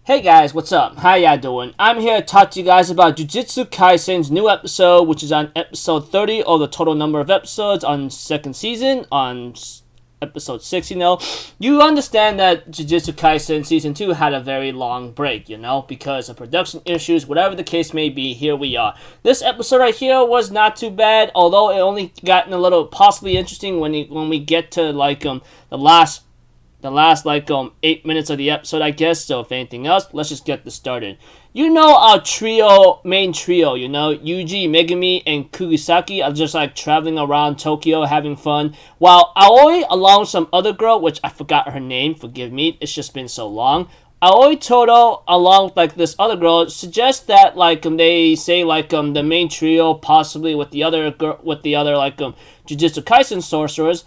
Hey guys, what's up? How y'all doing? I'm here to talk to you guys about Jujutsu Kaisen's new episode, which is on episode 30 of the total number of episodes on second season, on episode 6, You understand that Jujutsu Kaisen season 2 had a very long break, because of production issues, whatever the case may be, here we are. This episode right here was not too bad, although it only gotten a little possibly interesting when we get to the last 8 minutes of the episode, I guess. So if anything else, let's just get this started. Our main trio, Yuji, Megumi, and Kugisaki are just traveling around Tokyo having fun, while Aoi, along with some other girl, which I forgot her name, forgive me, it's just been so long. Aoi Todo, along with this other girl, suggests that they say the main trio, possibly with the other Jujutsu Kaisen sorcerers,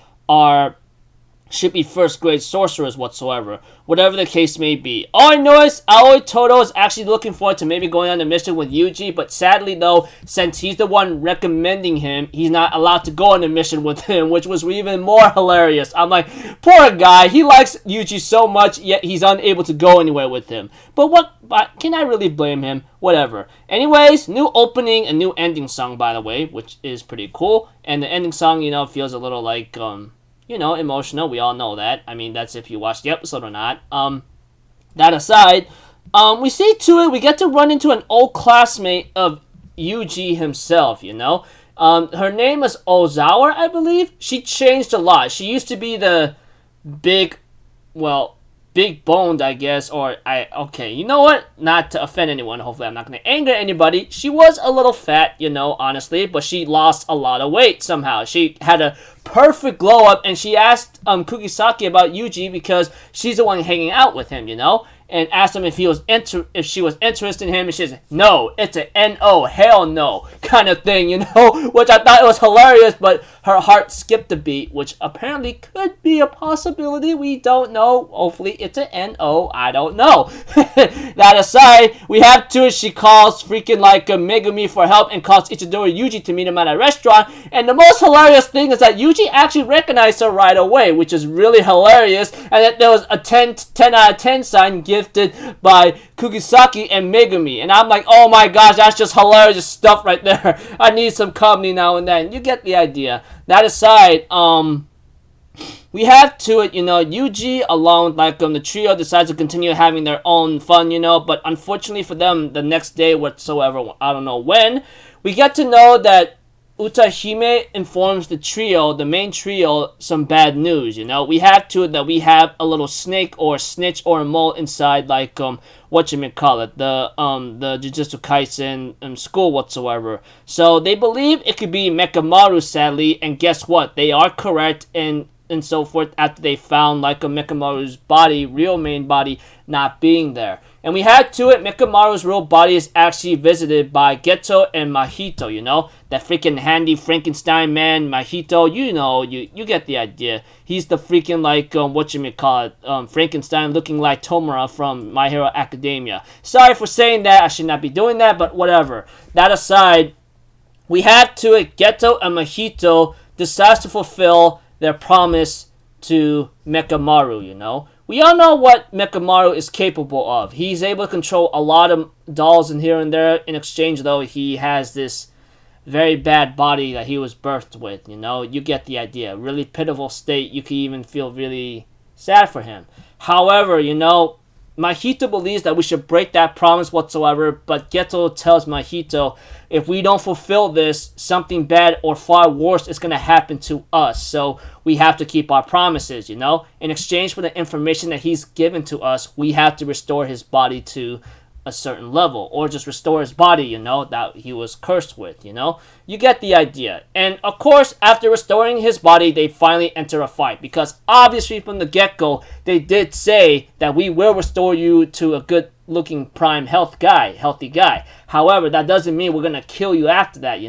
should be first grade sorcerers whatsoever, whatever the case may be. All I know is Aoi Todo is actually looking forward to maybe going on a mission with Yuji, but sadly though, since he's the one recommending him, he's not allowed to go on a mission with him, which was even more hilarious. I'm like, poor guy, he likes Yuji so much, yet he's unable to go anywhere with him. But can I really blame him? Whatever. Anyways, new opening and new ending song, by the way, which is pretty cool, and the ending song, feels a little emotional. We all know that. I mean, that's if you watch the episode or not. That aside, we see to it, we get to run into an old classmate of Yuji himself, Her name is Ozawa, I believe. She changed a lot. She used to be the big boned, I guess, okay, you know what? Not to offend anyone, hopefully I'm not going to anger anybody. She was a little fat, honestly, but she lost a lot of weight somehow. She had a perfect glow up, and she asked Kugisaki about Yuji because she's the one hanging out with him, and asked him if she was interested in him, and she said, no, it's a N-O, hell no, kind of thing, which I thought it was hilarious, but her heart skipped a beat, which apparently could be a possibility, we don't know, hopefully it's a N-O, I don't know. That aside, we have to, she calls freaking Megumi for help and calls Ichidori Yuji to meet him at a restaurant, and the most hilarious thing is that Yuji actually recognized her right away, which is really hilarious, and that there was a 10 out of 10 sign gifted by Kugisaki and Megumi, and I'm like, oh my gosh, that's just hilarious stuff right there. I need some comedy now and then. You get the idea. That aside, we have to it, Yuji along the trio decides to continue having their own fun, but unfortunately for them, the next day whatsoever, I don't know when, we get to know that Utahime informs the main trio, some bad news, We have to it that we have a little snake or snitch or a mole inside, the Jujutsu Kaisen school whatsoever. So they believe it could be Makamaru, sadly, and guess what? They are correct and so forth after they found Makamaru's body, real main body, not being there. And we had to it, Makamaru's real body is actually visited by Geto and Mahito, that freaking handy Frankenstein man, Mahito, you get the idea. He's the freaking Frankenstein looking like Tomura from My Hero Academia. Sorry for saying that, I should not be doing that, but whatever. That aside, we have to it, Geto and Mahito decides to fulfill their promise to Makamaru, We all know what Makamaru is capable of. He's able to control a lot of dolls in here and there. In exchange, though, he has this very bad body that he was birthed with, You get the idea. Really pitiful state. You can even feel really sad for him. However, Mahito believes that we should break that promise whatsoever, but Geto tells Mahito, if we don't fulfill this, something bad or far worse is going to happen to us. So we have to keep our promises, In exchange for the information that he's given to us, we have to restore his body to a certain level, or just restore his body, that he was cursed with, You get the idea. And of course, after restoring his body, they finally enter a fight, because obviously from the get-go, they did say that we will restore you to a good-looking prime healthy guy. However, that doesn't mean we're gonna kill you after that,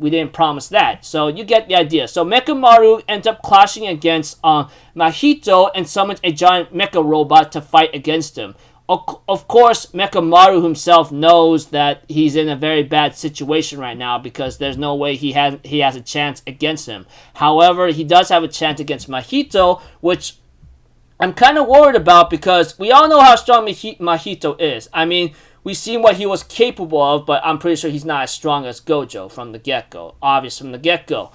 We didn't promise that. So you get the idea. So Makamaru ends up clashing against Mahito and summons a giant mecha robot to fight against him. Of course, Makamaru himself knows that he's in a very bad situation right now because there's no way he has a chance against him. However, he does have a chance against Mahito, which I'm kind of worried about, because we all know how strong Mahito is. I mean, we've seen what he was capable of, but I'm pretty sure he's not as strong as Gojo from the get-go. Obvious from the get-go.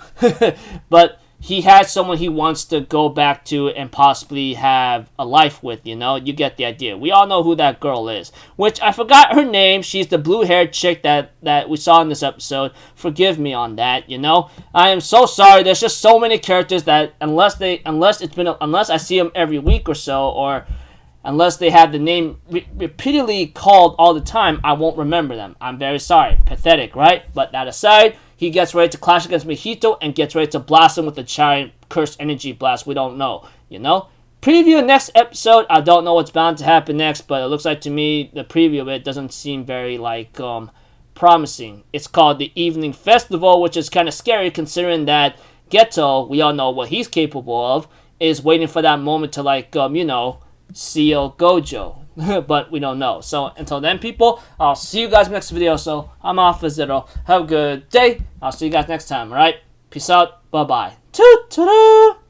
But he has someone he wants to go back to and possibly have a life with, you know? You get the idea. We all know who that girl is. Which, I forgot her name. She's the blue-haired chick that we saw in this episode. Forgive me on that, you know? I am so sorry. There's just so many characters that unless I see them every week or so, or unless they have the name repeatedly called all the time, I won't remember them. I'm very sorry. Pathetic, right? But that aside, he gets ready to clash against Mahito and gets ready to blast him with the giant cursed energy blast. We don't know, you know? Preview next episode. I don't know what's bound to happen next, but it looks like to me the preview of it doesn't seem very promising. It's called the Evening Festival, which is kind of scary considering that Geto, we all know what he's capable of, is waiting for that moment to seal Gojo. But we don't know. So until then, people, I'll see you guys in the next video. So I'm off for Zero. Have a good day. I'll see you guys next time. Alright? Peace out. Bye-bye. Toot-toot-toot.